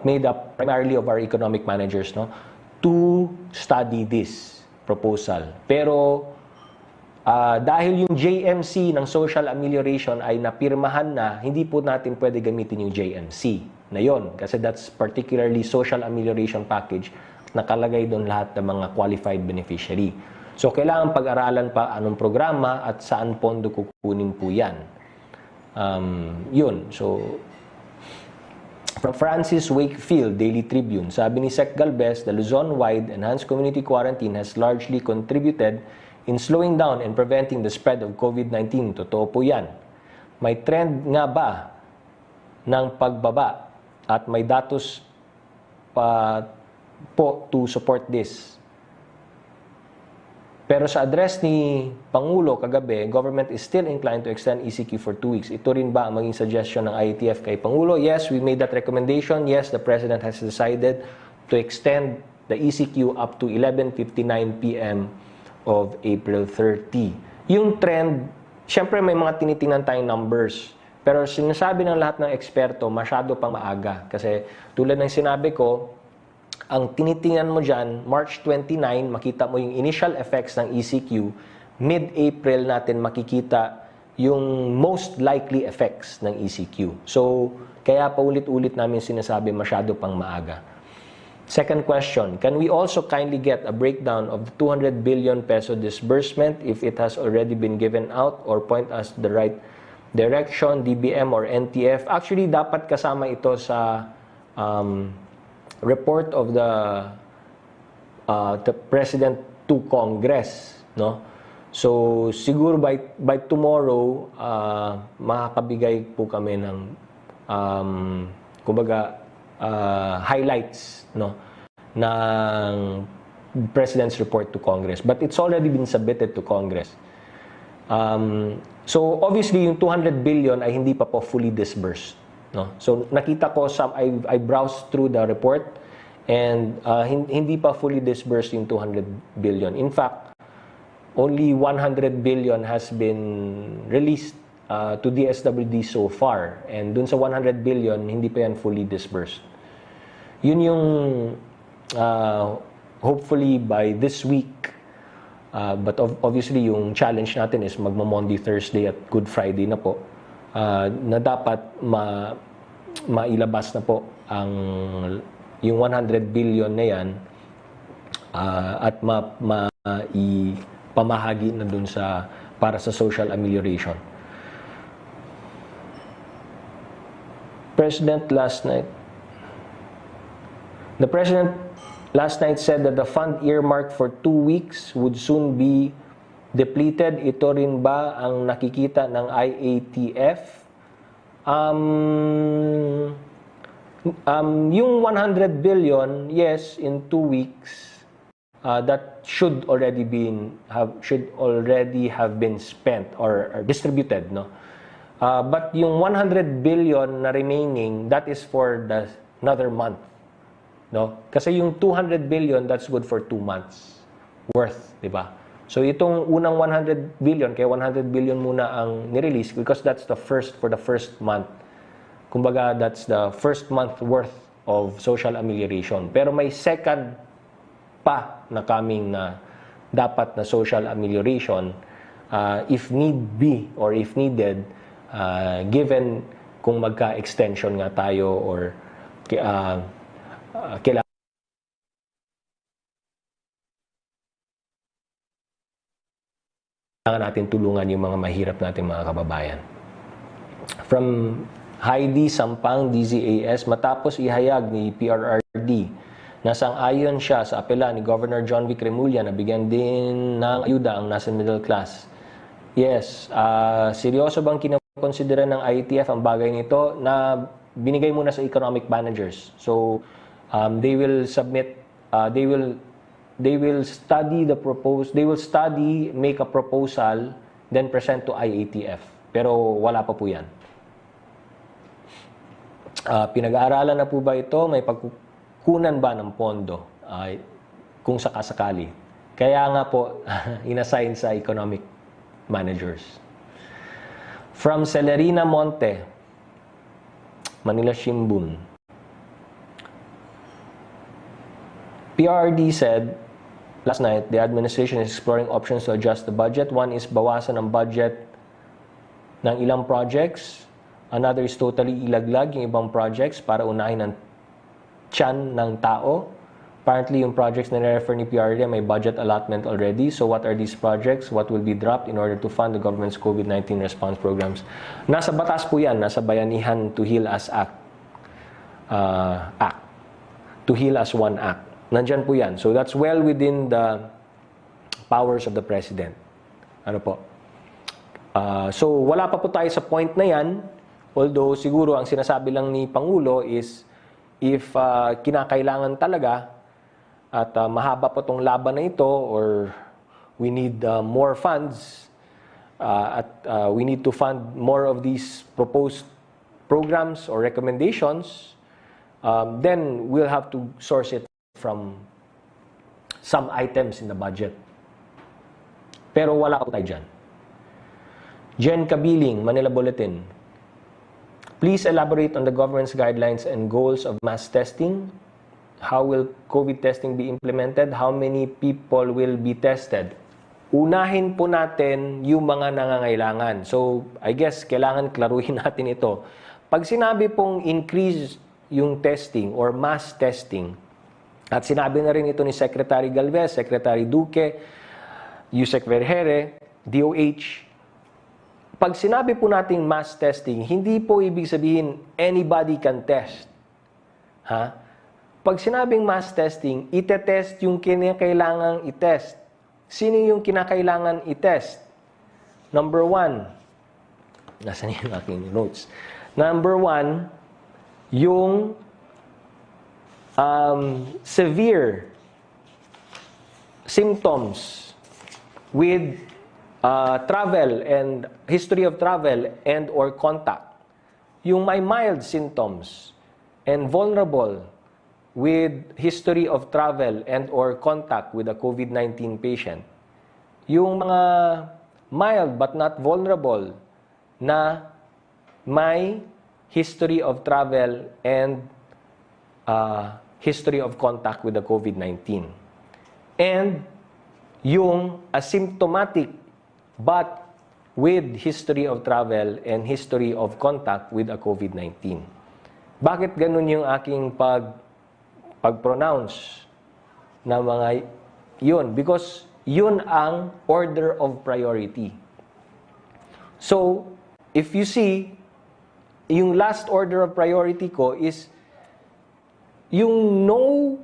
made up primarily of our economic managers, no, to study this proposal. Pero dahil yung JMC ng social amelioration ay napirmahan na, hindi po natin pwede gamitin yung JMC na yon kasi that's particularly social amelioration package, nakalagay doon lahat ng mga qualified beneficiary. So kailangan pag-aralan pa anong programa at saan pondo kukunin po yan. Yun. So from Francis Wakefield, Daily Tribune, sabi ni Sec. Galvez, the Luzon-wide enhanced community quarantine has largely contributed in slowing down and preventing the spread of COVID-19. Totoo po yan. May trend nga ba ng pagbaba at may datos pa po to support this? Pero sa address ni Pangulo kagabi, government is still inclined to extend ECQ for 2 weeks. Ito rin ba ang maging suggestion ng IATF kay Pangulo? Yes, we made that recommendation. Yes, the President has decided to extend the ECQ up to 11:59 p.m. of April 30. Yung trend, syempre may mga tinitingnan tayong numbers. Pero sinasabi ng lahat ng eksperto, masyado pang maaga. Kasi tulad ng sinabi ko, ang tinitingnan mo dyan, March 29, makita mo yung initial effects ng ECQ. Mid-April natin makikita yung most likely effects ng ECQ. So, kaya paulit-ulit namin sinasabi, masyado pang maaga. Second question, can we also kindly get a breakdown of the 200 billion peso disbursement if it has already been given out or point us the right direction, DBM or NTF? Actually, dapat kasama ito sa report of the President to Congress, no? So, siguro by tomorrow, makakabigay po kami ng kumbaga, highlights, no, ng President's report to Congress. But it's already been submitted to Congress. So obviously yung 200 billion ay hindi pa po fully disbursed, no? So nakita ko I browsed through the report and hindi pa fully disbursed yung 200 billion. In fact, only 100 billion has been released to DSWD so far. And dun sa 100 billion, hindi pa yan fully disbursed. Yun yung hopefully by this week, but obviously yung challenge natin is magma-Monday, Thursday at Good Friday na po, na dapat mailabas na po ang yung 100 billion na yan at ipamahagi na dun para sa social amelioration. The President last night said that the fund earmarked for 2 weeks would soon be depleted. Ito rin ba ang nakikita ng IATF? Yung 100 billion, yes, in 2 weeks, that should already have been spent or distributed, no? But yung 100 billion na remaining, that is for another month, no? Kasi yung 200 billion, that's good for 2 months worth, di ba? So itong unang 100 billion, kaya 100 billion muna ang nirelease because that's for the first month. Kumbaga, that's the first month worth of social amelioration. Pero may second pa na coming na dapat na social amelioration if need be or if needed, given kung magka-extension nga tayo or kailangan natin tulungan yung mga mahirap nating mga kababayan. From Heidi Sampang, DZAS, matapos ihayag ni PRRD na sang-ayon siya sa apela ni Governor John Vic Remulla na bigyan din ng ayuda ang nasa middle class. Yes, seryoso bang kinokonsidera ng IATF ang bagay nito na binigay muna sa economic managers? So, they will submit, they will study make a proposal, then present to IATF. Pero wala pa po yan. Pinag-aaralan na po ba ito? May pagkukunan ba ng pondo? Kung sakasakali. Kaya nga po, inassign sa economic managers. From Celerina Monte, Manila Shimbun. PRD said, last night, the administration is exploring options to adjust the budget. One is bawasan ang budget ng ilang projects. Another is totally ilaglag yung ibang projects para unahin ang tiyan ng tao. Apparently, yung projects na refer ni PRD may budget allotment already. So what are these projects? What will be dropped in order to fund the government's COVID-19 response programs? Nasa batas po yan. Nasa Bayanihan to Heal Us Act. To Heal Us One Act. Nandyan po yan. So that's well within the powers of the President. Ano po? So wala pa po tayo sa point na yan. Although siguro ang sinasabi lang ni Pangulo is if kinakailangan talaga at mahaba pa tong laban na ito or we need more funds we need to fund more of these proposed programs or recommendations, then we'll have to source it from some items in the budget. Pero wala po tayo dyan. Jen Kabiling, Manila Bulletin. Please elaborate on the government's guidelines and goals of mass testing. How will COVID testing be implemented? How many people will be tested? Unahin po natin yung mga nangangailangan. So, I guess, kailangan klaruhin natin ito. Pag sinabi pong increase yung testing or mass testing, at sinabi na rin ito ni Secretary Galvez, Secretary Duque, Yusek Vergere, DOH, pag sinabi po nating mass testing, hindi po ibig sabihin anybody can test. Ha? Pag sinabing mass testing, itetest yung kinakailangang itest. Sino yung kinakailangan itest? Number 1. Nasaan yung aking notes? Number 1, yung severe symptoms with travel and history of travel and or contact. Yung may mild symptoms and vulnerable with history of travel and or contact with a COVID-19 patient. Yung mga mild but not vulnerable na may history of travel and history of contact with the COVID-19. And yung asymptomatic but with history of travel and history of contact with a COVID-19. Bakit ganun yung aking pag-pronounce na mga yun? Because yun ang order of priority. So, if you see, yung last order of priority ko is yung no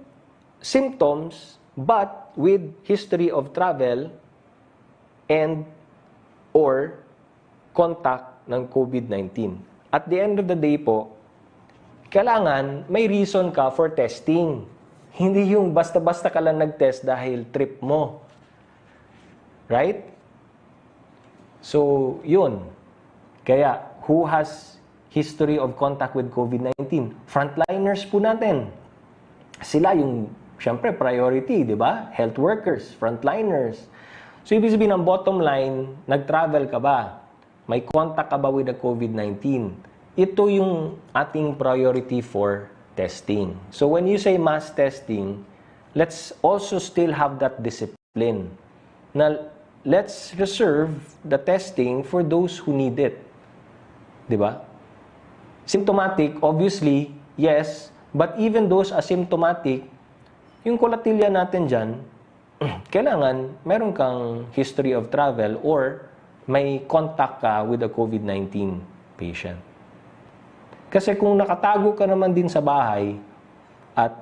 symptoms but with history of travel and or contact ng COVID-19. At the end of the day po, kailangan may reason ka for testing. Hindi yung basta-basta ka lang nag-test dahil trip mo. Right? So, yun. Kaya, who has history of contact with COVID-19? Frontliners po natin. Sila yung, syempre, priority, di ba? Health workers, frontliners. So, ibig sabihin ang bottom line, nag-travel ka ba? May contact ka ba with the COVID-19? Ito yung ating priority for testing. So, when you say mass testing, let's also still have that discipline. Na let's reserve the testing for those who need it. Di ba? Symptomatic, obviously, yes. But even those asymptomatic, yung kolatilya natin dyan, kailangan meron kang history of travel or may contact ka with a COVID-19 patient. Kasi kung nakatago ka naman din sa bahay at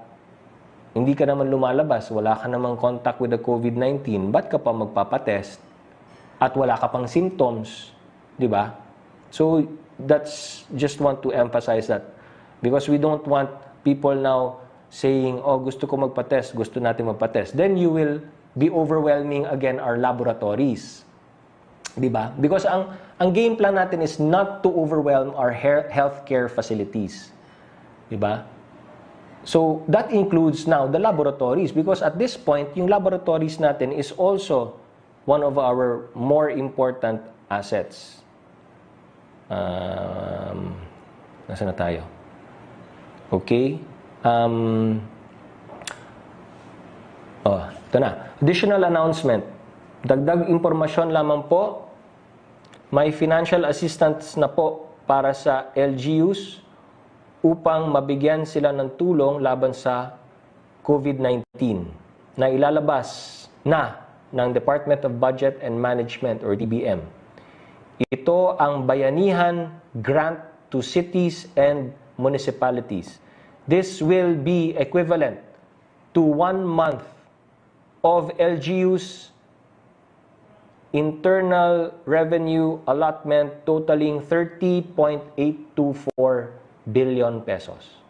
hindi ka naman lumalabas, wala ka namang contact with the COVID-19, ba't ka pa magpapatest at wala ka pang symptoms, di ba? So, that's just want to emphasize that because we don't want people now saying, oh, gusto ko magpatest, gusto natin magpatest. Then you will be overwhelming again our laboratories. Diba? Because ang game plan natin is not to overwhelm our healthcare facilities. Diba? So, that includes now the laboratories because at this point, yung laboratories natin is also one of our more important assets. Nasaan na tayo? Okay. Ito na. Additional announcement. Dagdag impormasyon lamang po, may financial assistance na po para sa LGUs upang mabigyan sila ng tulong laban sa COVID-19 na ilalabas na ng Department of Budget and Management or DBM. Ito ang Bayanihan Grant to Cities and Municipalities. This will be equivalent to 1 month of LGUs internal revenue allotment totaling 30.824 billion pesos.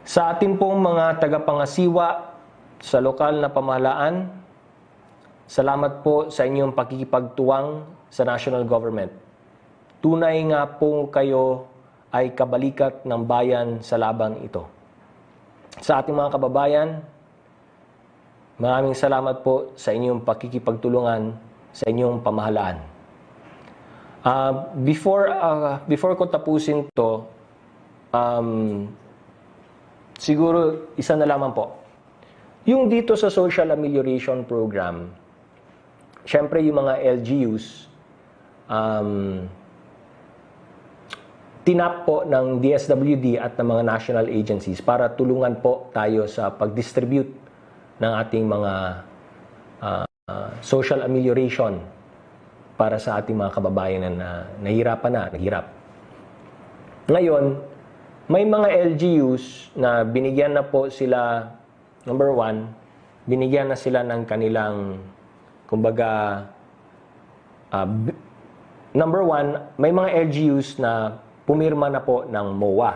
Sa ating pong mga tagapangasiwa sa lokal na pamahalaan, salamat po sa inyong pakikipagtuwang sa national government. Tunay nga po kayo ay kabalikat ng bayan sa labang ito. Sa ating mga kababayan, maraming salamat po sa inyong pakikipagtulungan sa inyong pamahalaan. Before ko tapusin to, siguro isa na lamang po. Yung dito sa Social Amelioration Program, syempre yung mga LGUs, tinap po ng DSWD at ng mga national agencies para tulungan po tayo sa pag-distribute ng ating mga social amelioration para sa ating mga kababayan na naghirap. Ngayon, may mga LGUs na binigyan na po sila, number 1, binigyan na sila ng kanilang, kumbaga, number 1, may mga LGUs na pumirma na po ng MOA.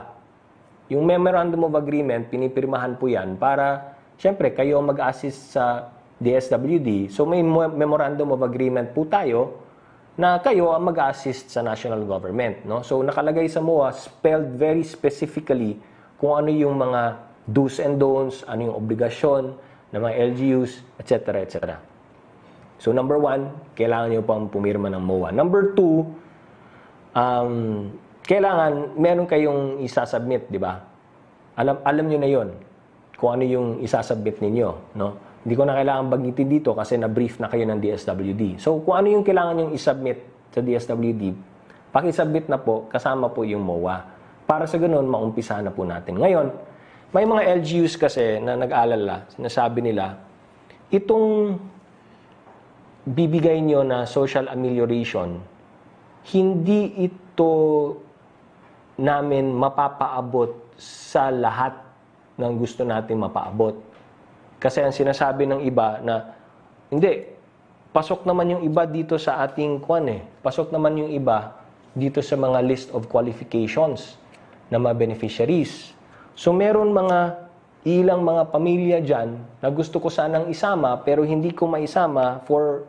Yung Memorandum of Agreement, pinipirmahan po yan para, siyempre, kayo mag-assist sa DSWD. So, may Memorandum of Agreement po tayo na kayo ang mag-assist sa national government. No? So, nakalagay sa MOA, spelled very specifically kung ano yung mga do's and don'ts, ano yung obligasyon ng mga LGUs, etc. etc. So, number 1, kailangan nyo pang pumirma ng MOA. Number 2, kailangan meron kayong isasubmit, di ba? Alam niyo na 'yon. Kung ano yung isasubmit ninyo, no? Hindi ko na kailangan banggitin dito kasi na-brief na kayo ng DSWD. So, kung ano yung kailangan yung isubmit sa DSWD, Pakisubmit na po, kasama po yung MOA. Para sa ganun, maumpisa na po natin. Ngayon, may mga LGUs kasi na nag-alala, sinasabi nila, itong bibigay nyo na social amelioration, hindi ito namin mapapaabot sa lahat ng gusto natin mapaabot. Kasi ang sinasabi ng iba na, hindi, pasok naman yung iba dito sa ating pasok naman yung iba dito sa mga list of qualifications na mga beneficiaries. So meron ilang mga pamilya dyan na gusto ko sanang isama pero hindi ko maisama for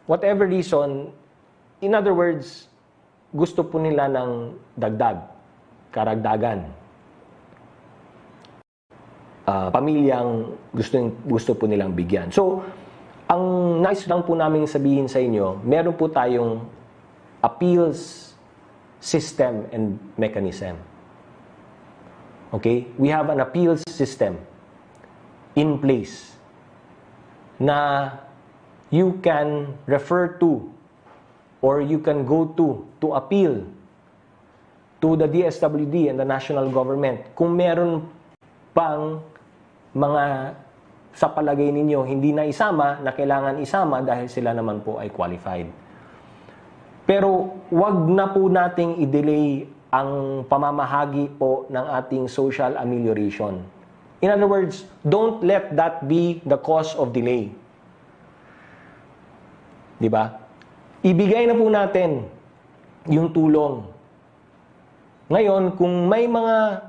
whatever reason. In other words, gusto po nila ng dagdag, karagdagan. Pamilyang gusto po nilang bigyan. So, ang nais lang po namin sabihin sa inyo, meron po tayong appeals system and mechanism. Okay? We have an appeals system in place na you can refer to or you can go to appeal to the DSWD and the national government kung meron pang mga sa palagay ninyo hindi na isama na kailangan isama dahil sila naman po ay qualified. Pero wag na po nating i-delay ang pamamahagi po ng ating social amelioration. In other words, don't let that be the cause of delay. Di ba? Ibigay na po natin yung tulong. Ngayon, kung may mga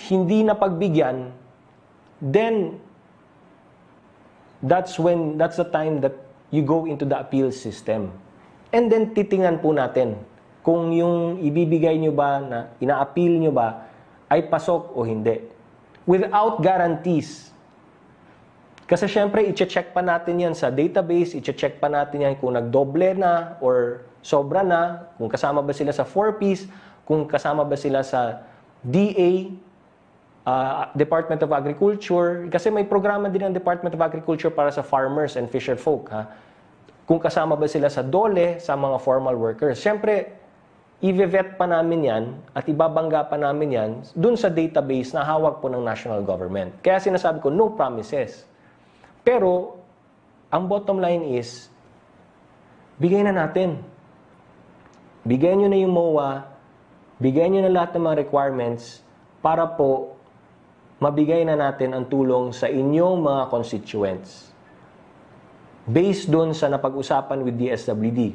hindi na pagbigyan, then that's the time that you go into the appeal system. And then titingnan po natin kung yung ibibigay nyo ba, na ina-appeal nyo ba, ay pasok o hindi. Without guarantees. Kasi syempre, i-check pa natin yan sa database, i-check pa natin yan kung nagdoble na or sobra na, kung kasama ba sila sa 4Ps, kung kasama ba sila sa DA, Department of Agriculture, kasi may programa din ng Department of Agriculture para sa farmers and fisher folk. Kung kasama ba sila sa DOLE, sa mga formal workers. Siyempre, i-vet pa namin yan at ibabangga pa namin yan dun sa database na hawak po ng national government. Kaya sinasabi ko, no promises. Pero, ang bottom line is, bigay na natin. Bigyan nyo na yung MOA, bigyan nyo na lahat ng mga requirements para po mabigay na natin ang tulong sa inyong mga constituents. Based doon sa napag-usapan with DSWD.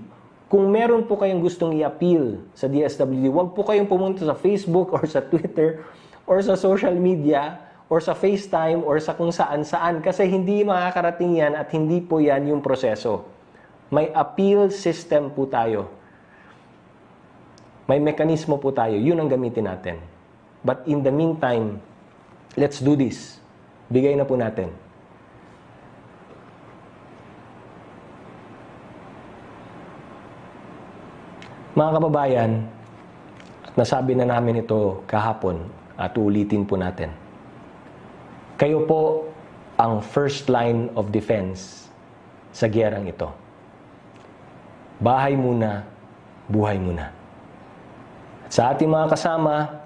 Kung meron po kayong gustong i-appeal sa DSWD, huwag po kayong pumunta sa Facebook or sa Twitter or sa social media or sa FaceTime or sa kung saan-saan kasi hindi makakarating yan at hindi po yan yung proseso. May appeal system po tayo. May mekanismo po tayo. Yun ang gamitin natin. But in the meantime, let's do this. Bigay na po natin. Mga kababayan, nasabi na namin ito kahapon at ulitin po natin. Kayo po ang first line of defense sa gyerang ito. Bahay muna, buhay muna. At sa ating mga kasama,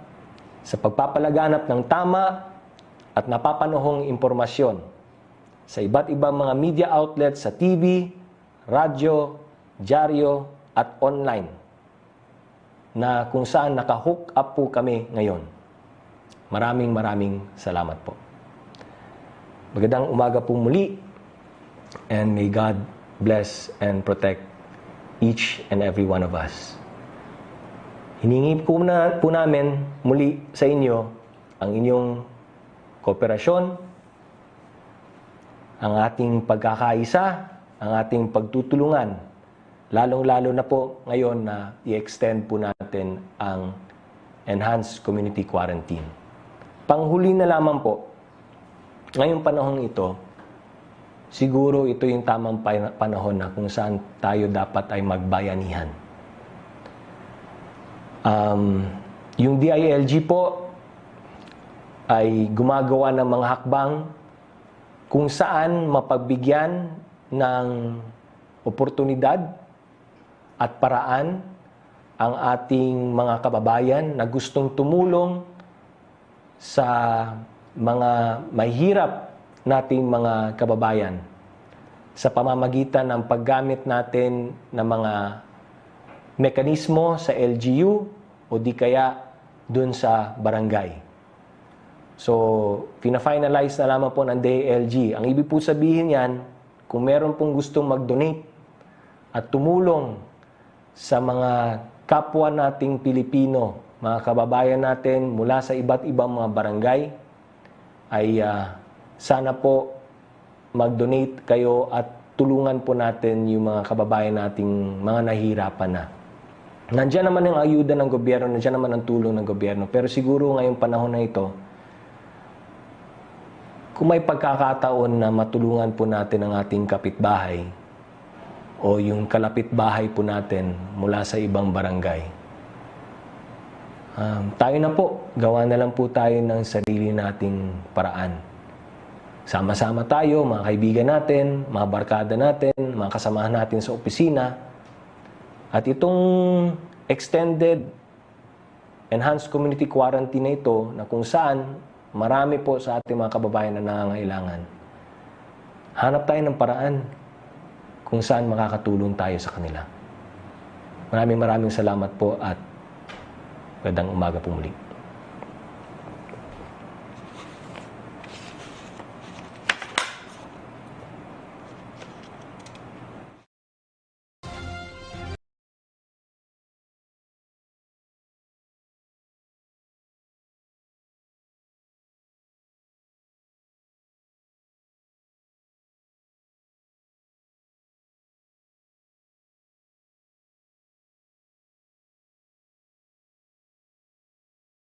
sa pagpapalaganap ng tama at napapanahong impormasyon sa iba't ibang mga media outlets sa TV, radyo, dyaryo at online na kung saan naka-hook up po kami ngayon. Maraming salamat po. Magandang umaga po muli and may God bless and protect each and every one of us. Hiningi po namin muli sa inyo ang inyong kooperasyon, ang ating pagkakaisa, ang ating pagtutulungan, lalong-lalo na po ngayon na i-extend po natin ang Enhanced Community Quarantine. Panghuli na lamang po, ngayong panahon ito, siguro ito yung tamang panahon na kung saan tayo dapat ay magbayanihan. Yung DILG po ay gumagawa ng mga hakbang kung saan mapagbigyan ng oportunidad at paraan ang ating mga kababayan na gustong tumulong sa mga mahihirap nating mga kababayan sa pamamagitan ng paggamit natin ng mga mekanismo sa LGU o di kaya dun sa barangay. So, pina-finalize na lamang po ng DILG. Ang ibig po sabihin yan, kung meron pong gustong mag-donate at tumulong sa mga kapwa nating Pilipino, mga kababayan natin mula sa iba't ibang mga barangay, ay sana po mag-donate kayo at tulungan po natin yung mga kababayan nating mga nahihirapan na. Nandiyan naman ang ayuda ng gobyerno, nandiyan naman ang tulong ng gobyerno. Pero siguro ngayong panahon na ito, kung may pagkakataon na matulungan po natin ang ating kapitbahay o yung kalapit-bahay po natin mula sa ibang barangay, tayo na po, gawa na lang po tayo ng sarili nating paraan. Sama-sama tayo, mga kaibigan natin, mga barkada natin, mga kasamahan natin sa opisina. At itong extended enhanced community quarantine na ito, na kung saan marami po sa ating mga kababayan na nangangailangan, hanap tayo ng paraan kung saan makakatulong tayo sa kanila. Maraming salamat po at magandang umaga po muli.